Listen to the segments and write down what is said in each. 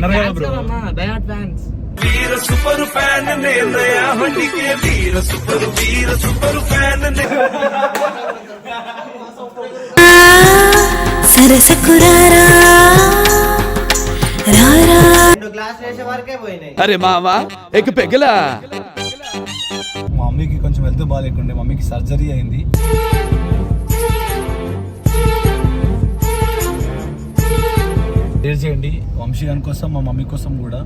అన్నారు కదా bro, డయాట్ fans. వీర super fan నేనయా హండికే వీర super fan సరసకురారా రారా. 2 గ్లాసులు వేసే వరకే పోయినాయి. అరే మావా ఎక్ పెగలా. మా మమ్మీకి కొంచెం హెల్త్ బాగాలేకుండే, మమ్మీకి సర్జరీ అయింది. షేర్ చేయండి వంశీ గారి కోసం, మా మమ్మీ కోసం కూడా.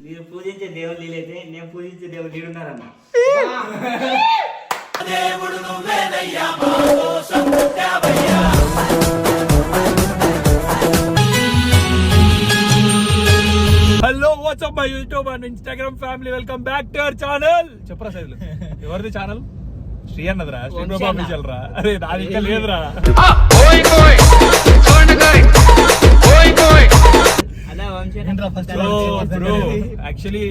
మీరు పూజించే దేవుడు లేలైతే నేను పూజించే దేవుడు నీడున్నారన్న. Hello what's up my YouTube and Instagram family, welcome back to our channel. చెప్పరా సైదులు, ఎవరిది ఛానల్? శ్రీ అన్నదిరా, శ్రీ బాబా ఆఫీషియల్ రా. అరే నాది ఇంకా లేదురా. బ్రో యాక్చువల్లీ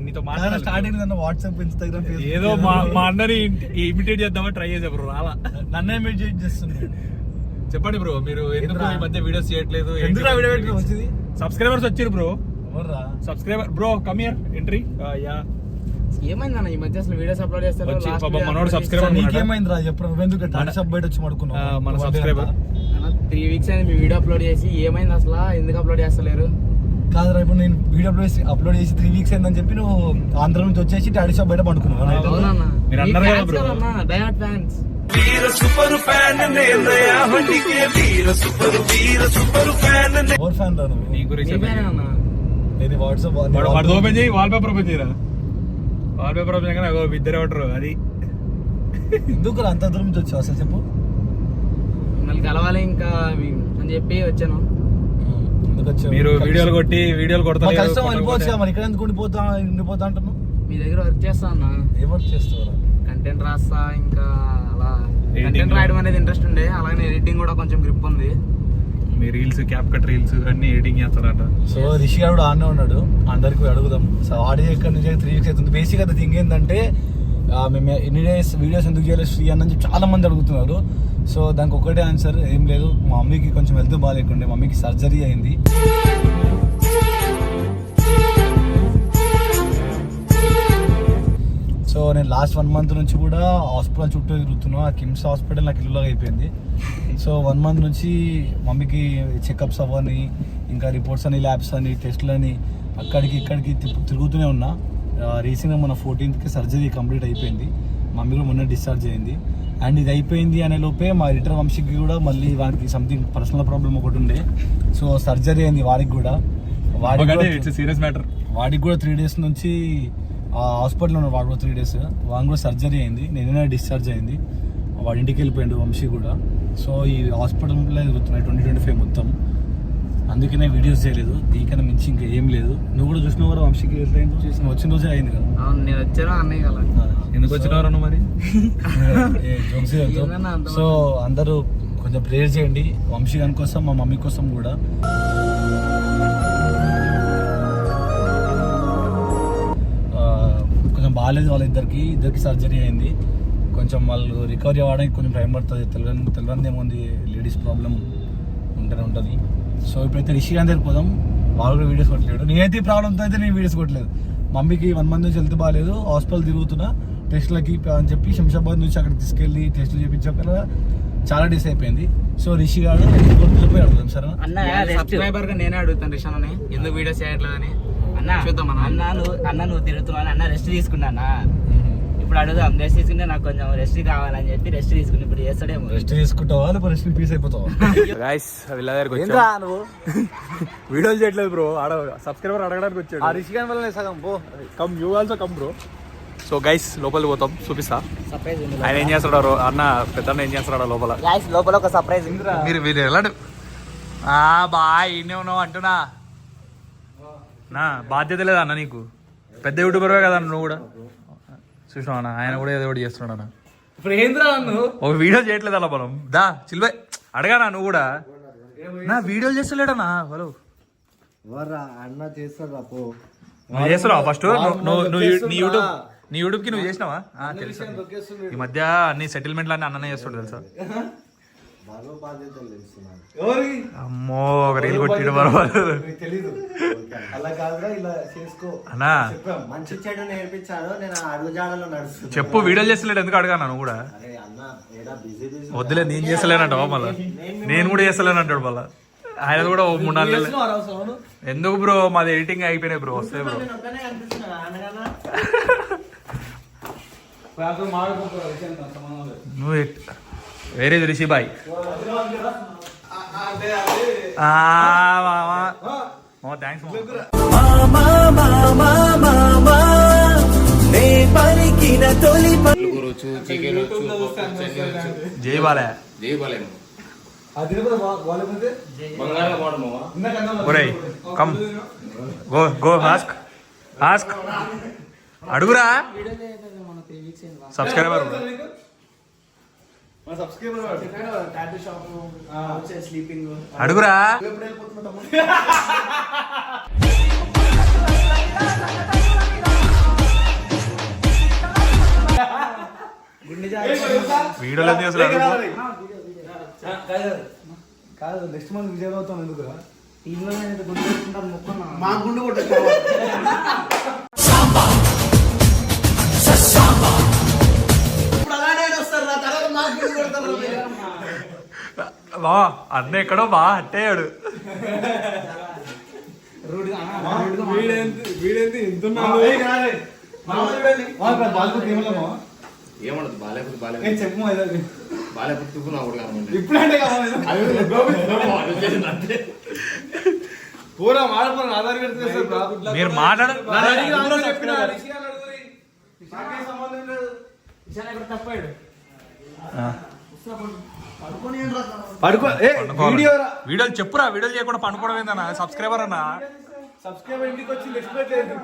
నీతో మాట్లాడాలి, వాట్సాప్, ఇన్స్టాగ్రామ్, ఏదో మా అన్నని ఇమిటేట్ చేద్దామని ట్రై చేసా బ్రో, రాలా. నన్నే ఇమిటేట్ చేస్తున్నాడు. చెప్పండి బ్రో, మీరు ఎందుకు ఈ మధ్య వీడియోస్ చేయట్లేదు? సబ్స్క్రైబర్స్ వచ్చారు bro. Subscriber bro, come here, entry. యా ఏమైందన్న ఈ మధ్య అసలు వీడియోస్ అప్లోడ్ చేస్తారు? మనోడు సబ్స్క్రైబర్ నీకేమైంది రా చెప్పు. నువ్వెందుకు బయట వచ్చి పడుకున్నావు? మన సబ్స్క్రైబర్ 3 వీక్స్ అయింది మీ వీడియో అప్లోడ్ చేసి. ఏమైంది అసలు, ఎందుకు అప్లోడ్ చేస్తలేరు? కాదురా, ఇప్పుడు నేను వీడియో అప్లోడ్ చేసి 3 వీక్స్ అయిందని చెప్పి నువ్వు ఆంధ్ర నుంచి వచ్చేసి టాడీ షాప్ బయట పడుకున్నావు. మీరు అన్నారు కదా బ్రో, డయాట్ ఫ్యాన్స్. వీర సూపర్ ఫ్యాన్ నేనయా హండికే వీర సూపర్ ఫ్యాన్. ఎవరు ఫ్యాన్ రా నువ్వు? నీ గురించి నేను వాట్సాప్ ఓపెన్ చేయి, వాల్ పేపర్ ఓపెన్ చేయరా. వాల్ పేపర్ ఓపెన్ చేయగానే ఇద్దరే ఉంటారు. అది ఎందుకు అంత దూరం నుంచి వచ్చావు అసలు చెప్పు? మిమ్మల్ని కలవాలి ఇంకా అని చెప్పి వచ్చాను. మీరు వీడియోలు కొట్టి వీడియోలు కొడతారు. వెళ్ళిపోవచ్చు మరి, ఇక్కడ ఎందుకు ఉండిపోతా అంటున్నావు? మీ దగ్గర వర్క్ చేస్తా అన్న. ఏం వర్క్ చేస్తావు? కంటెంట్ రాస్తా, ఇంకా అలా కంటెంట్ రాయడం అనేది ఇంట్రెస్ట్ ఉండే, అలాగే ఎడిటింగ్ కూడా కొంచెం గ్రిప్ ఉంది. మీ రీల్స్, క్యాప్ కట్ రీల్స్ అన్ని ఎడిటింగ్ చేస్తారట. సో రిషి గారు కూడా ఆనే ఉన్నాడు, అందరికి అడుగుదాం. సో ఆడియో ఇక్కడ నుంచి 3 వీక్స్ అవుతుంది. బేసిక్ అది థింగ్ ఏంటంటే, మేము ఎన్ని డేస్ వీడియోస్ ఎందుకు చేయలేదు శ్రీ అని చెప్పి చాలా మంది అడుగుతున్నారు. సో దానికి ఒకటే ఆన్సర్, ఏం లేదు, మా మమ్మీకి కొంచెం హెల్త్ బాగాలేకుండే, మమ్మీకి సర్జరీ అయింది. సో నేను లాస్ట్ 1 మంత్ నుంచి కూడా హాస్పిటల్ చుట్టూ తిరుగుతున్నా. కిమ్స్ హాస్పిటల్ నాకు ఇల్లులాగా అయిపోయింది. సో 1 మంత్ నుంచి మమ్మీకి చెకప్స్ అవ్వని, ఇంకా రిపోర్ట్స్ అని, ల్యాబ్స్ అని, టెస్ట్లు అని అక్కడికి ఇక్కడికి తిరుగుతూనే ఉన్నా. రీసెంట్గా మన 14th సర్జరీ కంప్లీట్ అయిపోయింది. మమ్మీ కూడా మొన్న డిశ్చార్జ్ అయింది. అండ్ ఇది అయిపోయింది అనే లోపే మా రిటర్ వంశీకి కూడా మళ్ళీ వాడికి సంథింగ్ పర్సనల్ ప్రాబ్లం ఒకటి ఉండే. సో సర్జరీ అయింది వాడికి కూడా. Serious matter. వాడికి కూడా 3 days నుంచి హాస్పిటల్లో ఉన్నాడు. వాడు కూడా 3 days. వాడికి కూడా సర్జరీ అయింది. నేనే డిశ్చార్జ్ అయింది. వాడి ఇంటికి వెళ్ళిపోయాడు వంశీ కూడా. సో ఈ హాస్పిటల్లో జరుగుతున్నాయి 2025 మొత్తం. అందుకనే వీడియోస్ చేయలేదు. దీనికన్నా మించి ఇంకా ఏం లేదు. నువ్వు కూడా చూసినావు కదా వంశీకి చూసిన వచ్చిన రోజే అయింది కదా. నేను వచ్చాను అన్నయ్య కదా. ఎందుకు వచ్చినవారు మరి? సో అందరూ కొంచెం ప్రేయర్ చేయండి వంశీ గారి కోసం, మా మమ్మీ కోసం కూడా. కొంచెం బాగాలేదు వాళ్ళిద్దరికి సర్జరీ అయింది. కొంచెం వాళ్ళు రికవరీ అవ్వడానికి కొంచెం టైం పడుతుంది. తెలియని ఏముంది, లేడీస్ ప్రాబ్లం ఉంటుంది. సో ఇప్పుడైతే రిషి గారి దగ్గరికి పోదాం. వాళ్ళు కూడా వీడియోస్ కొట్టలేడు. నేనైతే ఈ ప్రాబ్లంతో అయితే నేను వీడియోస్ కొట్టలేదు. మమ్మీకి 1 month నుంచి హెల్త్ బాగాలేదు, హాస్పిటల్ తిరుగుతున్నా టెస్ట్లకి అని చెప్పి శంషాబాద్ నుంచి అక్కడ తీసుకెళ్ళి టెస్ట్లు చేయించాక చాలా డేస్ అయిపోయింది. సో రిషి గారు పోయి అడుగుతాం సార్. సబ్స్క్రైబర్ గా నేనే అడుగుతాను రిషి అన్నని, ఎందుకు వీడియోస్ చేయట్లేదని. చూద్దాం అన్న నువ్వు తిరుగుతున్నావు, అన్న రెస్ట్ తీసుకున్నానా, ఇప్పుడు అడుగుదాం. రెస్ట్ తీసుకుంటే నాకు కొంచెం రెస్ట్ కావాలని చెప్పి రెస్ట్ తీసుకుని ఇప్పుడు చేస్తాడేమో. రెస్ట్ తీసుకుంటావా లేకపోతే రెస్ట్ పీస్ అయిపోతావా? గైస్ వీళ్ళ దగ్గరికి వచ్చాను. వీడియోలు చేయట్లేదు బ్రో, సబ్స్క్రైబర్ అడగడానికి వచ్చాడు. ఆ రిషి గారి వల్ల సగం పో. Come you also come bro. So guys లోపలికి పోతాం, చూపిస్తా సర్ప్రైజ్. ఆయన ఏం చేస్తాడు అన్న, పెద్ద ఏం చేస్తాడు లోపల. గైస్ లోపల ఒక సర్ప్రైజ్. మీరు ఎలా బాయ్ ఇన్నే ఉన్నావు అంటున్నా. నా బాధ్యత లేదా అన్న నీకు? పెద్ద యూట్యూబర్వే కదా నువ్వు కూడా. చూసినావు అన్న, ఆయన కూడా ఏదో ఒకటి చేస్తున్నాడు అన్న. ఇప్పుడు ఏంద్రా నువ్వు ఒక వీడియో చేయట్లేదు అలా మనం దా చిల్వే అడగానా నువ్వు కూడా నా వీడియోలు చేస్తలేడనా హలో అన్న చేస్తారా పో నువ్వు చేస్తున్నావా ఫస్ట్ నీ యూట్యూబ్ కి నువ్వు చేసినావా తెలుసా ఈ మధ్య అన్ని సెటిల్మెంట్లు అన్ని అన్ననే చేస్తాడు తెలుసా అమ్మో ఒక రీల్ కొట్టిడు తెలీదు అలా కాదురా ఇలా చేసుకో అన్నా మంచి చెడు నేర్పించాడు నేను అడుగుజాడలో నడుస్తున్నా చెప్పు వీడియోలు చేస్తలేడు ఎందుకు అడగా నువ్వు కూడా వద్దులే నేను చేస్తలేనంటావా మళ్ళా నేను కూడా చేస్తలేనంటాడు మళ్ళా ఆయన కూడా 3-4 నెలలు ఎందుకు బ్రో మాది ఎడిటింగ్ అయిపోయినాయి బ్రో వస్తాయి బ్రో నువ్వు వేరే Rishi boy thanks Jai Balayya come go ask అడుగురా సబ్స్క్రైబర్ అడుగురా వీడియోలో అసలు కాదు నెక్స్ట్ మంత్ విజయ్ అవుతాం ఎందుకురా మా గుండు కొట్ట బా అన్న ఎక్కడో బా అట్టేయాడు ఏమన్నది బాలేపుడు చెప్పు బాలేపుడు నా కూడా ఇప్పుడంటే పూరా మాడపని ఆధార్ కార్డు మీరు మాట్లాడ వీడియోలు చెప్పురా వీడియోలు చేయకుండా పండుకోవడం ఏందన్నా సబ్స్క్రైబర్ అన్నా సబ్స్క్రైబర్ ఇంటికి వచ్చి ఎక్స్పెక్ట్ చేయదు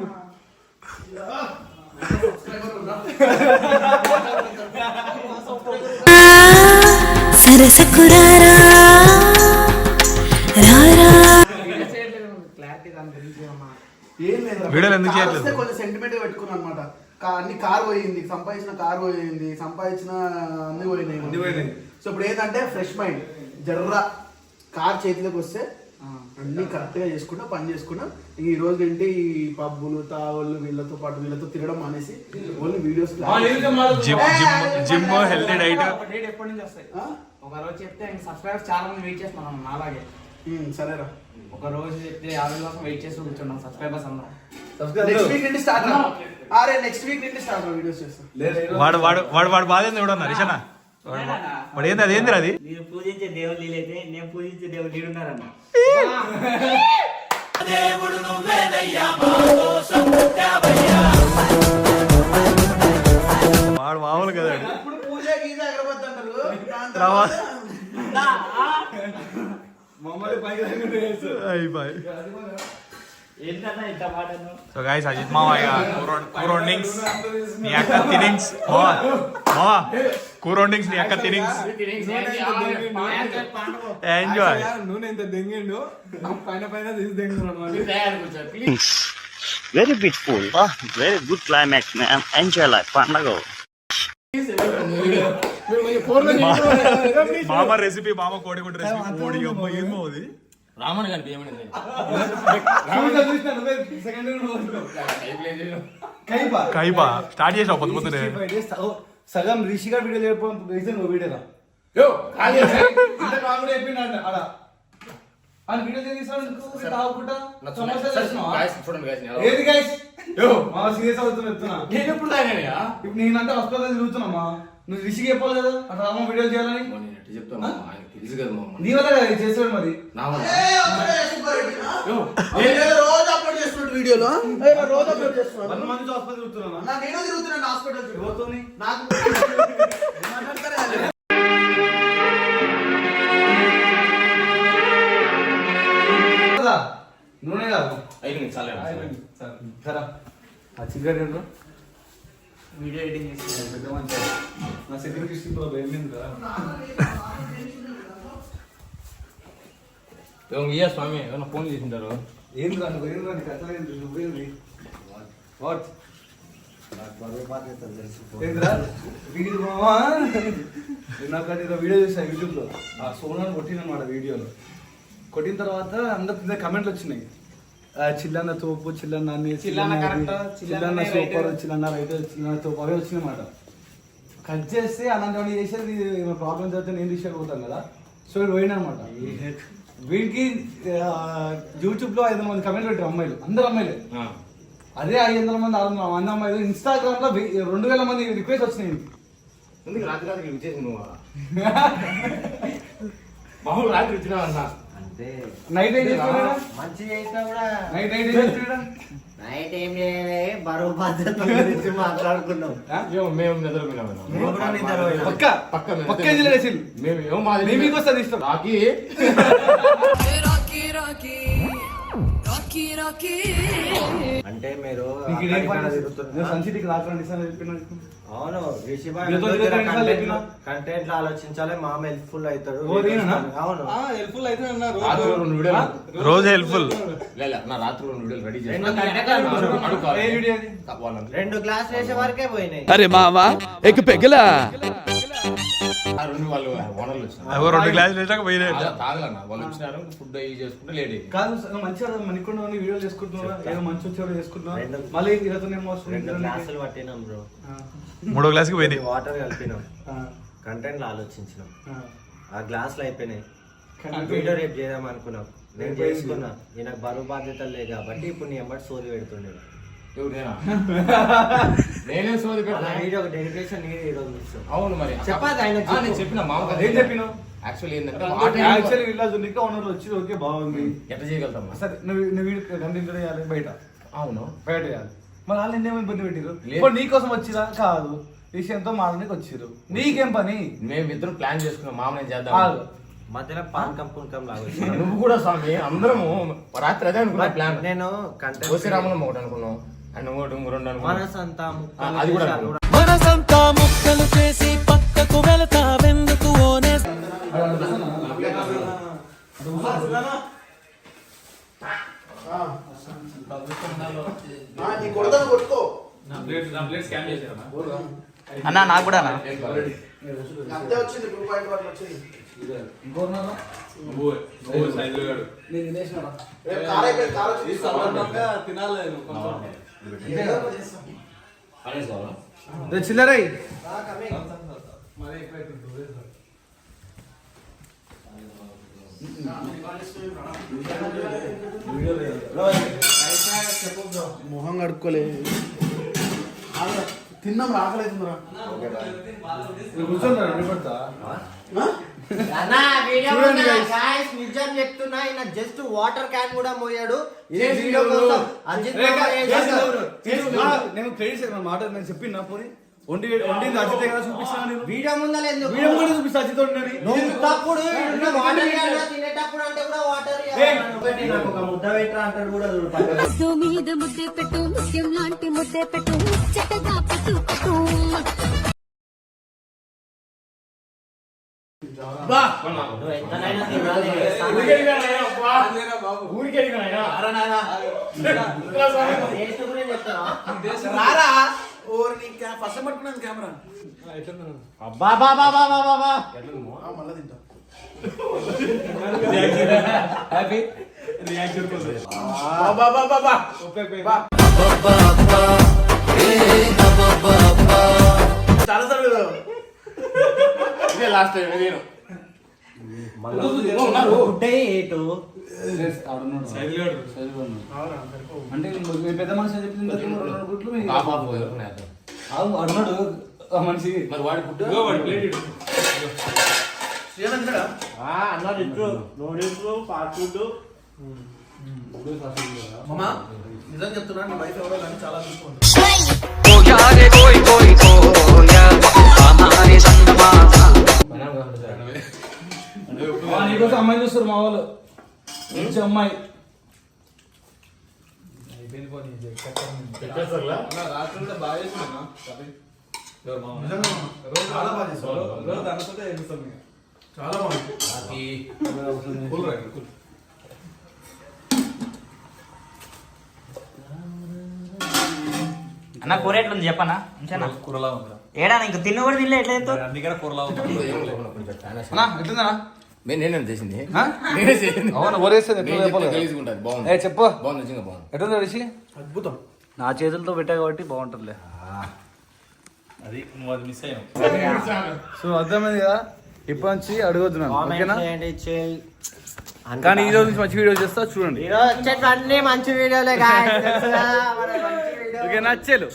సరసకురారా రారా వీడియోలు ఎందుకు చేయట్లేదు కొంచెం సెంటిమెంట్ పెట్టుకున్నాను అనమాట అన్ని కార్ పోయింది సంపాదించిన అన్ని పోయినాయి సో ఇప్పుడు ఏంటంటే ఫ్రెష్ మైండ్ జర్ర కార్ చేతిలోకి వస్తే అన్ని కరెక్ట్ గా చేసుకుంటా పని చేసుకుంటా ఈ రోజు ఏంటి ఈ పబ్బులు తావులు వీళ్ళతో తిరగడం అనేసి only videos gym healthy diet ఎప్పటి నుంచి వస్తాయి ఒక రోజు చెప్తే సబ్స్క్రైబర్స్ చాలా మంది వెయిట్ చేస్తున్నాం అలాగే సరేరా ఒక రోజు చెప్తే 50 కోసం వెయిట్ చేస్తూ కూర్చున్నాం సబ్స్క్రైబర్స్ అన్నాం నెక్స్ట్ వీక్ నుండి స్టార్ట్ నెక్స్ట్ వీక్ నుండి స్టార్ట్ వీడియోస్ చేస్తాం వాడు బాధ ఏంది చూడన్నా రిషనా వాడు ఏంది అదేంది అది మీరు పూజించే దేవుడు నీలైతే నేను పూజించే దేవుడు నీడున్నారన్న వాడు మామూలు కదా ఇప్పుడు పూజ గీజ అగరబత్తి అంటారు సో గైస్ అజిత్ మావయ్య కూరొండింగ్స్ నీ అక్క తినింగ్స్ కూరొండింగ్స్ నీ అక్క తినింగ్స్ ఎంజాయ్ నూనె ఎంత దెంగిండు పైన తీసి దెంగుతున్నాడు Very beautiful. Very good climax, man. Enjoy life. Pandago. మామ రెసిపీ మామ కోడిగుడ్డు రెసిపీ కోడి అమ్మ ఏమో అది రామన్ గారికి ఏమన్నది కైపా స్టార్ట్ చేసావు పొద్దు పొద్దునే సగం రిషిగా వీడియో చేయడం రీజన్ వీడియోరా చెప్పిండ అలా అని వీడియో తీసాడు తాగుకుంటా ఏది గైస్ మా సీరియస్ అవుతున్నా చెప్తున్నా నేను ఎప్పుడు తాగానయ్యా ఇప్పుడు నేనంటే హాస్పిటల్ తిరుగుతున్నామా నువ్వు రిషికి చెప్పాలి కదా అట్లా రామ వీడియో చేయాలని చెప్తాను ఆయనకు తెలుసు కదా నీ వల్ల కదా ఇది చేసాడు మరి నా వల్ల రోజు అప్లోడ్ చేస్తున్నాడు వీడియోలో రోజు అప్లోడ్ చేస్తున్నాడు 1 మంత్ హాస్పిటల్ తిరుగుతున్నా నేను తిరుగుతున్నాను హాస్పిటల్ ఎవరితోని నాకు నూనె కాదు అయిపోయింది చాలా సరే ఆ చికెన్ వీడియో ఎడిటింగ్ చేసి పెద్ద మంచి నా సెక్యూరిటీ ఇస్తుంది ఏమైంది కదా ఇయ్యా స్వామి ఏమన్నా ఫోన్ చేసింటారు. ఏంది రా నీకు అసలు నువ్వేంది వాట్ ఏంద్రా వీడియో మామా నాకు అది వీడియో చూసాను యూట్యూబ్లో ఆ సోనాను కొట్టినమాట వీడియోలో కొట్టిన తర్వాత అందరు కమెంట్లు వచ్చినాయి చిల్లన్న తోపు చిల్లన్న చిల్లన్న సూపర్ చిల్లన్న రైట్ చిల్లన్న తోపు అవే వచ్చినాయన్నమాట కట్ చేస్తే అలాంటి చేసేది ప్రాబ్లం జరిగితే నేను తీసుకోగలుగుతాను కదా సో ఇది పోయినా అనమాట వీడికి యూట్యూబ్లో 500 మంది కమెంట్లు పెట్టారు అమ్మాయిలు అందరు అమ్మాయిలే అదే 500 మంది 600 మంది అమ్మాయిలు ఇన్స్టాగ్రామ్ లో 2000 మంది రిక్వెస్ట్ వచ్చినాయి ఎందుకు రాత్రి రాత్రి ఇచ్చేసి నువ్వు మామూలు రాత్రి వచ్చినావు అన్న అంటే నైట్ ఏం చేస్తున్నాడా మంచి చేసినా కూడా నైట్ ఏం చేస్తున్నాడా నైట్ ఏం చేయలే బరువు బాధ్యత గురించి మాట్లాడుకున్నాం. మేము నిద్రపోయినాము పక్క ఏం చేయలేదు మేము మాది మీకు వస్తుంది ఇష్టం అంటే మీరు సంచిటీకి రాకుండా అవును కంటెంట్ ఆలోచించాలి మామ హెల్ప్ఫుల్ అవుతాడు. అవును హెల్ప్ఫుల్ అయితే అన్నారు రోజు హెల్ప్ఫుల్ నా రాత్రి 2 వీడియోలు రెడీ చేసి 2 గ్లాసులు వేసే వరకే పోయినాయి. అరే మావా ఎక్ పెగలా ఆ 2 వాళ్ళు ఓనర్లు వచ్చినారు. 2 గ్లాసులు వేసాక పోయినాయి. తాగలన్న వాళ్ళు వచ్చినారు ఫుడ్ అయ్యి చేసుకుంటే లేట్ అయ్యింది. కాదు మంచిగా మనకుండా వీడియోలు చేసుకుంటున్నారా ఏదో మంచి వచ్చేవాడు చేసుకుంటున్నా మళ్ళీ 2 గ్లాసులు పట్టినాం బ్రో. 3వ గ్లాస్కి పోయినాయి. వాటర్ కలిపినాం కంటెంట్ ఆలోచించినాం ఆ గ్లాసులు అయిపోయినాయి. వీడియో రేపు చేద్దాం అనుకున్నాం నేను చేసుకున్నా నాకు బరువు బాధ్యతలు లేదు కాబట్టి ఇప్పుడు నీ ఎంబటి సోది పెడుతుండే నేనే సోది వీడియో డెడికేషన్ అవును మరి చెప్పాలి ఆయన నేను చెప్పిన మామ ఏం చెప్పినావు యాక్చువల్లీ యాక్చువల్లీ విల్లాజ్ ఓనర్ వచ్చి ఓకే బాగుంది ఎట్లా చేయగలుగుతాం సరే నువ్వు వీడియో కంటెంట్ చేయాలి బయట అవును బయట చేయాలి మరి వాళ్ళు ఎన్నేమో ఇబ్బంది పెట్టిరు ఇప్పుడు నీకోసం వచ్చిరా కాదు విషయంతో మాడడానికి వచ్చిరు నీకేం పని మేమిద్దరం ప్లాన్ చేసుకున్నాం మామ నేను చేద్దాం మధ్యలో పానకం పునకం లాగా నువ్వు కూడా స్వామి అందరము రాత్రి అదే అనుకున్నా ప్లాన్. నేను కోసిరామనం ఒకటి అనుకున్నాం అండ్ 2 మనసంతా అది కూడా మనసంతా ముక్కలు చేసి పక్కకు వెళ్తావెందుకు ఓనే కొట్టుకో అన్నా నాకు కూడా అంతే వచ్చింది 2.1 వచ్చింది. చిల్లరై మొహం కడుక్కోలే తిన్నాం రాకలేదురా కూర్చోండి నిలబడతా నిజం చెప్తున్నా ఆయన జస్ట్ వాటర్ క్యాన్ కూడా మోయాడు వీడియో కోసం. నేను క్రెడిట్స్ మాట నేను చెప్పిన పోనీ వండింది అజితే కదా చూపిస్తాను వీడియో ముందర వీడియో కూడా చూపిస్తా అజిత్ తప్పుడు తినేటప్పుడు అంటే కూడా వాటర్ నాకు ఒక ముద్ద పెట్టరా అంటాడు కూడా మీద ముద్దే పెట్టు ముత్యం లాంటి ముద్దే పెట్టు చెట్టగా పెట్టు పెట్టు రారా ఫస్ట్ పట్టుకున్నాను కెమెరా మళ్ళీ తింటా చాలా సార్ ఇదే లాస్ట్ టైం నేను అంటే పెద్ద మనిషి చెప్పింది అన్నాడు ఆ మనిషి మరి వాడి ఫుడ్ అన్నారు నూడిల్స్ ఫాస్ట్ ఫుడ్ మామా నిజం చెప్తున్నా నీ వైఫ్ ఎవరో కానీ చాలా చూసుకోండి. నీకోసం అమ్మాయి చూస్తారు మా వాళ్ళు మంచి అమ్మాయి పెట్టేస్తారులా రాత్రి కూడా బాగా చేస్తున్నా నిజంగా మామ. చాలా బాగా చేస్తావు. చాలా బాగుంది. అన్న కూర ఎట్లుంది చెప్పనా ఉంచానా కూరలా ఉందా ఏడా ఇంక తిన్న కూడా తినలే ఎట్లా తింటావు? అందుకనే కూరలా ఉందా అన్నా ఎట్లుందన్నా నేనే చేసింది నేనే చేసింది అవును ఓరేస్తుంది నేను చెప్తే గలీజుకుంటది. బాగుంది ఏ చెప్పు బాగుంది నిజంగా బాగుంది. ఎట్లుంది అడిచి అద్భుతం. నా చేతులతో పెట్టా కాబట్టి బాగుంటుందిలే. అది నువ్వు అది మిస్ అయ్యావు సో అర్థమైంది కదా, ఇప్పటి నుంచి అడగొద్దు ఓకేనా. కానీ ఈ రోజు నుంచి మంచి వీడియో చేస్తా చూడండి. అన్ని మంచి వీడియోలే ఓకే నచ్చేలు